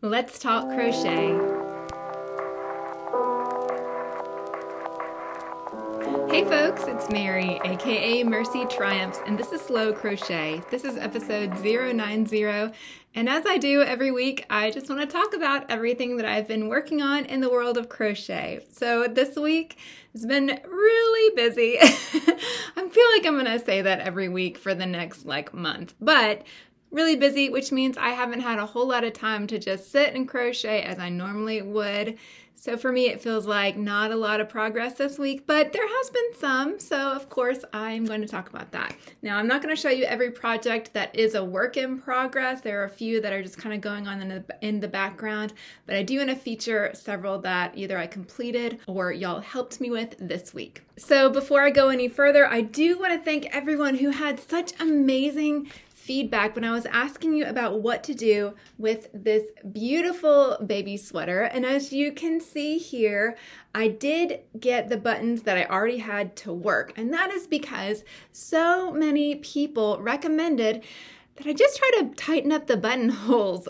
Let's talk crochet. Hey folks, it's Mary, aka MercyTriumphs, and this is Slow Crochet. This is episode 090, and as I do every week, I just want to talk about everything that I've been working on in the world of crochet. So this week has been really busy. I feel like I'm going to say that every week for the next month, but really busy, which means I haven't had a whole lot of time to just sit and crochet as I normally would. So for me, it feels like not a lot of progress this week, but there has been some. So of course, I'm going to talk about that. Now, I'm not going to show you every project that is a work in progress. There are a few that are just kind of going on in the background, but I do want to feature several that either I completed or y'all helped me with this week. So before I go any further, I do want to thank everyone who had such amazing feedback when I was asking you about what to do with this beautiful baby sweater. And as you can see here, I did get the buttons that I already had to work. And that is because so many people recommended that I just try to tighten up the buttonholes.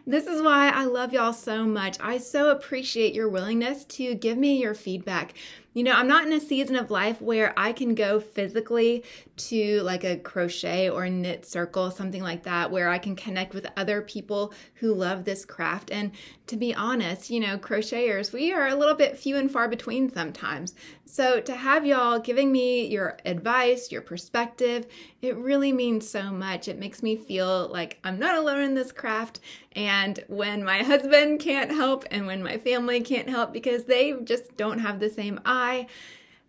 This is why I love y'all so much. I so appreciate your willingness to give me your feedback. You know, I'm not in a season of life where I can go physically to like a crochet or knit circle, something like that, where I can connect with other people who love this craft. And to be honest, you know, crocheters, we are a little bit few and far between sometimes. So to have y'all giving me your advice, your perspective, it really means so much. It makes me feel like I'm not alone in this craft. And when my husband can't help and when my family can't help because they just don't have the same eye.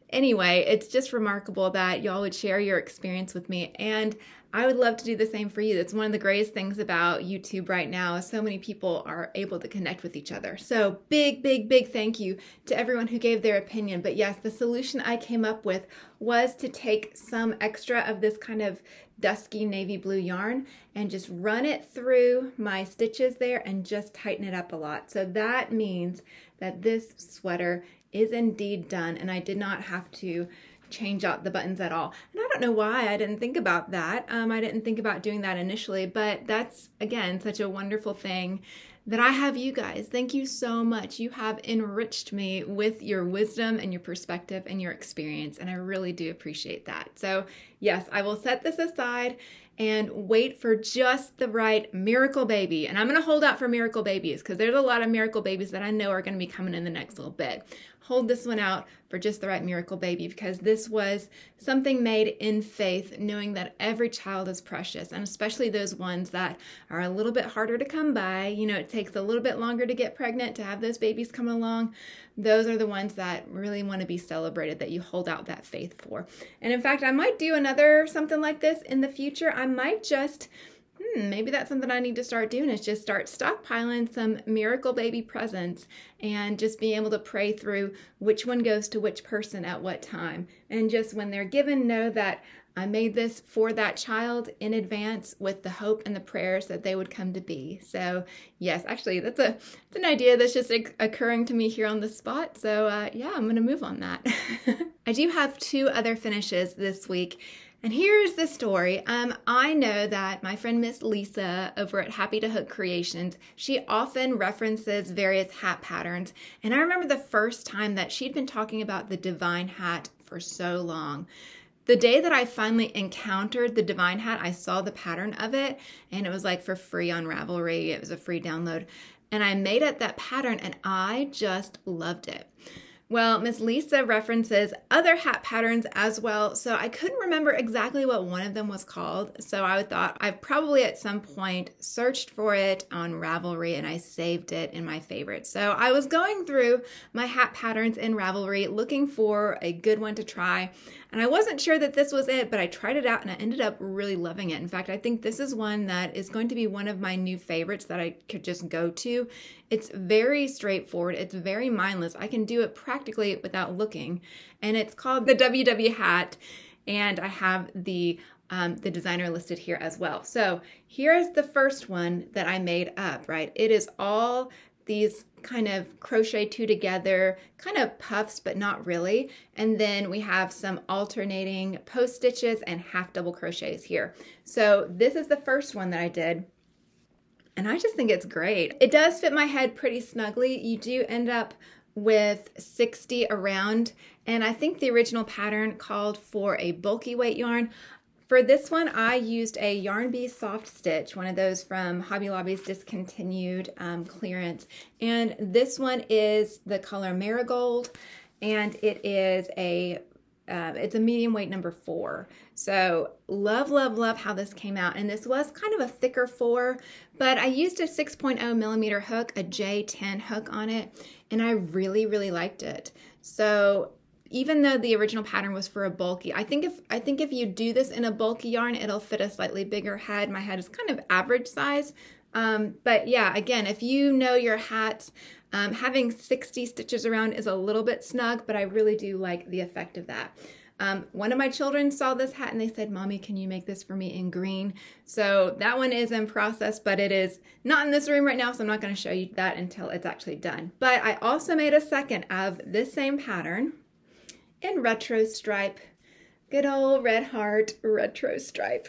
Anyway, it's just remarkable that y'all would share your experience with me, and I would love to do the same for you. That's one of the greatest things about YouTube right now is so many people are able to connect with each other. So big thank you to everyone who gave their opinion. But yes, the solution I came up with was to take some extra of this kind of dusky navy blue yarn and just run it through my stitches there and just tighten it up a lot. So that means that this sweater is indeed done, and I did not have to change out the buttons at all. And I don't know why I didn't think about that. I didn't think about doing that initially, but that's, again, such a wonderful thing that I have you guys. Thank you so much. You have enriched me with your wisdom and your perspective and your experience, and I really do appreciate that. So yes, I will set this aside and wait for just the right miracle baby. And I'm going to hold out for miracle babies because there's a lot of miracle babies that I know are going to be coming in the next little bit. Hold this one out for just the right miracle baby because this was something made in faith, knowing that every child is precious, and especially those ones that are a little bit harder to come by. You know, it takes a little bit longer to get pregnant, to have those babies come along. Those are the ones that really want to be celebrated, that you hold out that faith for. And in fact, I might do another something like this in the future. I might just maybe that's something I need to start doing, is just start stockpiling some miracle baby presents and just being able to pray through which one goes to which person at what time. And just when they're given, know that I made this for that child in advance with the hope and the prayers that they would come to be. So yes, actually it's an idea that's just occurring to me here on the spot. So yeah, I'm going to move on that. I do have two other finishes this week. And here's the story. I know that my friend Miss Lisa over at Happy to Hook Creations, she often references various hat patterns. And I remember the first time that she'd been talking about the Divine Hat for so long. The day that I finally encountered the Divine Hat, I saw the pattern of it, and it was like for free on Ravelry. It was a free download. And I made up that pattern, and I just loved it. Well, Miss Lisa references other hat patterns as well, so I couldn't remember exactly what one of them was called. So I thought I probably at some point searched for it on Ravelry and I saved it in my favorites. So I was going through my hat patterns in Ravelry looking for a good one to try. And I wasn't sure that this was it, but I tried it out and I ended up really loving it. In fact, I think this is one that is going to be one of my new favorites that I could just go to. It's very straightforward. It's very mindless. I can do it practically without looking. And it's called the WW hat. And I have the designer listed here as well. So here's the first one that I made up, right? It is all these kind of crochet two together, kind of puffs, but not really. And then we have some alternating post stitches and half double crochets here. So this is the first one that I did. And I just think it's great. It does fit my head pretty snugly. You do end up with 60 around, and I think the original pattern called for a bulky weight yarn. For this one, I used a Yarn Bee Soft Stitch, one of those from Hobby Lobby's discontinued clearance. And this one is the color Marigold, and it is it's a medium weight number 4. So love, love, love how this came out. And this was kind of a thicker 4, but I used a 6.0 millimeter hook, a J10 hook on it, and I really, really liked it. So even though the original pattern was for a bulky, I think if you do this in a bulky yarn, it'll fit a slightly bigger head. My head is kind of average size. But yeah, again, if you know your hats, having 60 stitches around is a little bit snug, but I really do like the effect of that. One of my children saw this hat and they said, "Mommy, can you make this for me in green?" So that one is in process, but it is not in this room right now, so I'm not going to show you that until it's actually done. But I also made a second of this same pattern in retro stripe. Good old red heart retro stripe.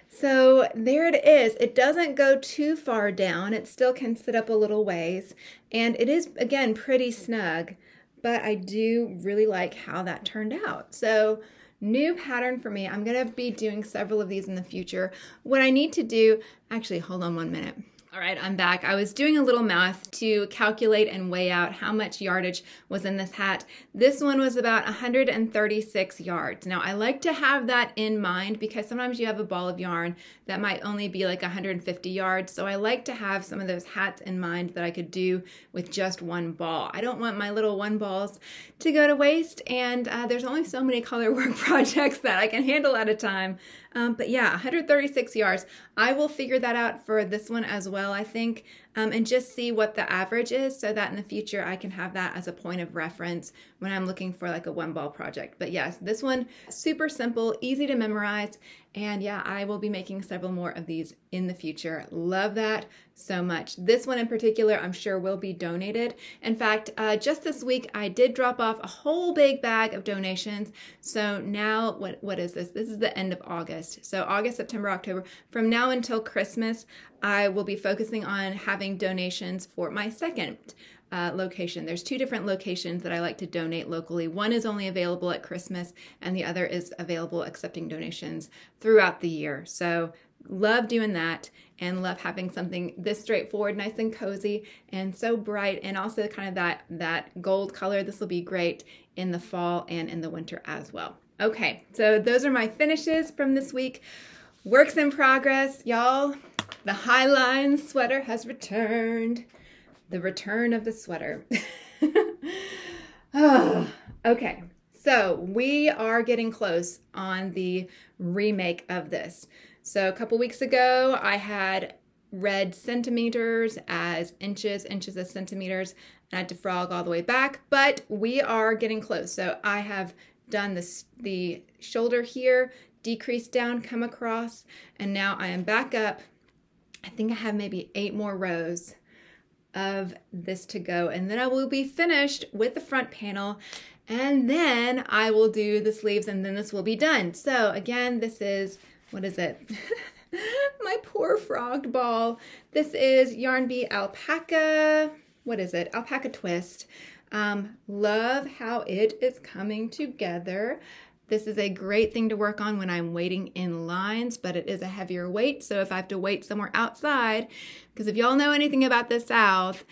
So there it is. It doesn't go too far down. It still can sit up a little ways. And it is, again, pretty snug. But I do really like how that turned out. So new pattern for me. I'm going to be doing several of these in the future. What I need to do, actually, hold on 1 minute. All right, I'm back. I was doing a little math to calculate and weigh out how much yardage was in this hat. This one was about 136 yards. Now, I like to have that in mind because sometimes you have a ball of yarn that might only be like 150 yards. So I like to have some of those hats in mind that I could do with just one ball. I don't want my little one balls to go to waste, and there's only so many color work projects that I can handle at a time. But yeah, 136 yards. I will figure that out for this one as well, I think, and just see what the average is so that in the future I can have that as a point of reference when I'm looking for like a one ball project. But yes, this one, super simple, easy to memorize. And yeah, I will be making several more of these in the future. Love that so much. This one in particular, I'm sure will be donated. In fact, just this week, I did drop off a whole big bag of donations. So now, what is this? This is the end of August. So August, September, October. From now until Christmas, I will be focusing on having donations for my second location. There's 2 different locations that I like to donate locally. One is only available at Christmas, and the other is available accepting donations throughout the year. So love doing that and love having something this straightforward, nice and cozy, and so bright, and also kind of that gold color. This will be great in the fall and in the winter as well. Okay, so those are my finishes from this week. Works in progress, y'all. The Highline sweater has returned. The return of the sweater. Okay, so we are getting close on the remake of this. So a couple weeks ago, I had read centimeters as inches, inches as centimeters, and I had to frog all the way back, but we are getting close. So I have done the shoulder here, decreased down, come across, and now I am back up. I think I have maybe 8 more rows of this to go, and then I will be finished with the front panel, and then I will do the sleeves, and then this will be done. So again, this is, what is it? My poor frogged ball. This is Yarn Bee Alpaca, what is it? Alpaca Twist. Love how it is coming together. This is a great thing to work on when I'm waiting in lines, but it is a heavier weight. So if I have to wait somewhere outside, because if y'all know anything about the South,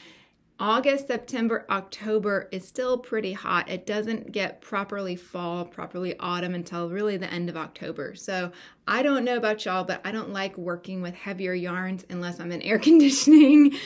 August, September, October is still pretty hot. It doesn't get properly fall, properly autumn until really the end of October. So I don't know about y'all, but I don't like working with heavier yarns unless I'm in air conditioning.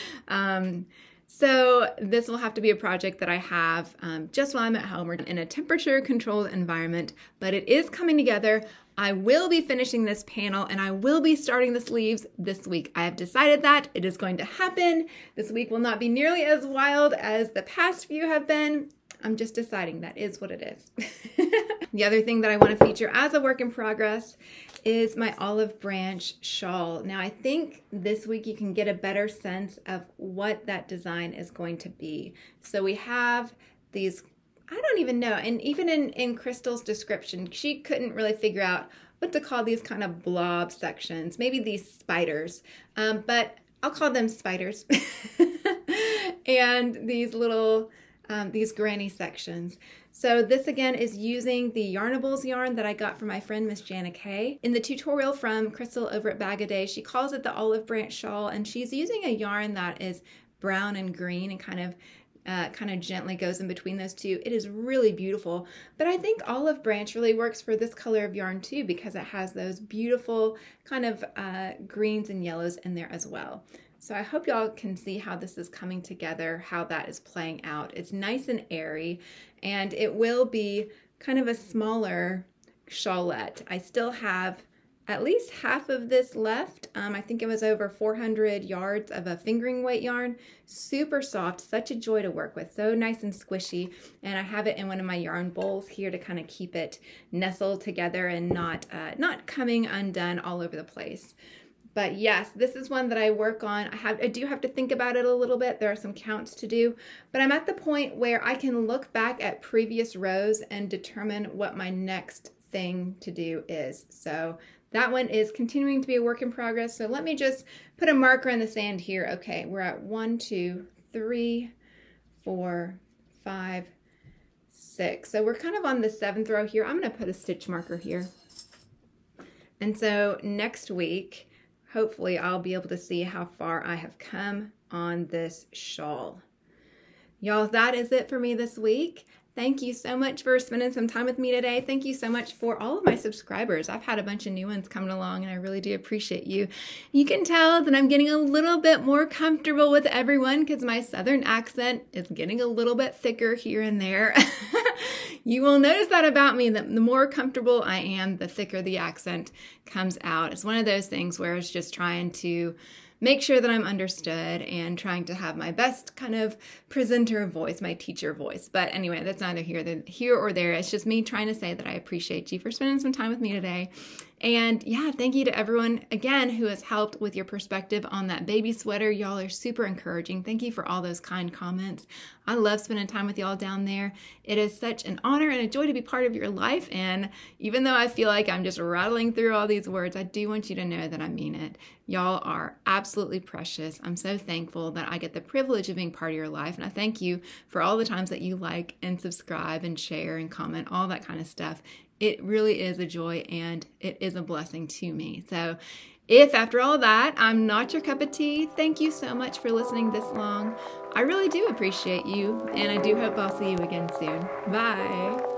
So this will have to be a project that I have just while I'm at home or in a temperature-controlled environment, but it is coming together. I will be finishing this panel and I will be starting the sleeves this week. I have decided that it is going to happen. This week will not be nearly as wild as the past few have been. I'm just deciding that is what it is. The other thing that I want to feature as a work in progress is my olive branch shawl. Now I think this week you can get a better sense of what that design is going to be. So we have these, I don't even know, and even in Crystal's description, she couldn't really figure out what to call these kind of blob sections, maybe these spiders, but I'll call them spiders. And these little, these granny sections. So this again is using the Yarnables yarn that I got from my friend Miss Janna Kay. In the tutorial from Crystal over at Bag a Day, she calls it the olive branch shawl, and she's using a yarn that is brown and green and kind of gently goes in between those two. It is really beautiful, but I think olive branch really works for this color of yarn too, because it has those beautiful kind of greens and yellows in there as well. So I hope y'all can see how this is coming together, how that is playing out. It's nice and airy, and it will be kind of a smaller shawlette. I still have at least half of this left. I think it was over 400 yards of a fingering weight yarn. Super soft, such a joy to work with, so nice and squishy. And I have it in one of my yarn bowls here to kind of keep it nestled together and not coming undone all over the place. But yes, this is one that I work on. I do have to think about it a little bit. There are some counts to do, but I'm at the point where I can look back at previous rows and determine what my next thing to do is. So that one is continuing to be a work in progress. So let me just put a marker in the sand here. Okay, we're at 1, 2, 3, 4, 5, 6. So we're kind of on the 7th row here. I'm going to put a stitch marker here. And so next week, hopefully I'll be able to see how far I have come on this shawl. Y'all, that is it for me this week. Thank you so much for spending some time with me today. Thank you so much for all of my subscribers. I've had a bunch of new ones coming along, and I really do appreciate you. You can tell that I'm getting a little bit more comfortable with everyone because my Southern accent is getting a little bit thicker here and there. You will notice that about me, that the more comfortable I am, the thicker the accent comes out. It's one of those things where it's just trying to make sure that I'm understood and trying to have my best kind of presenter voice, my teacher voice. But anyway, that's neither here or there. It's just me trying to say that I appreciate you for spending some time with me today. And yeah, thank you to everyone again who has helped with your perspective on that baby sweater. Y'all are super encouraging. Thank you for all those kind comments. I love spending time with y'all down there. It is such an honor and a joy to be part of your life. And even though I feel like I'm just rattling through all these words, I do want you to know that I mean it. Y'all are absolutely precious. I'm so thankful that I get the privilege of being part of your life. And I thank you for all the times that you like and subscribe and share and comment, all that kind of stuff. It really is a joy and it is a blessing to me. So if after all that, I'm not your cup of tea, thank you so much for listening this long. I really do appreciate you, and I do hope I'll see you again soon. Bye.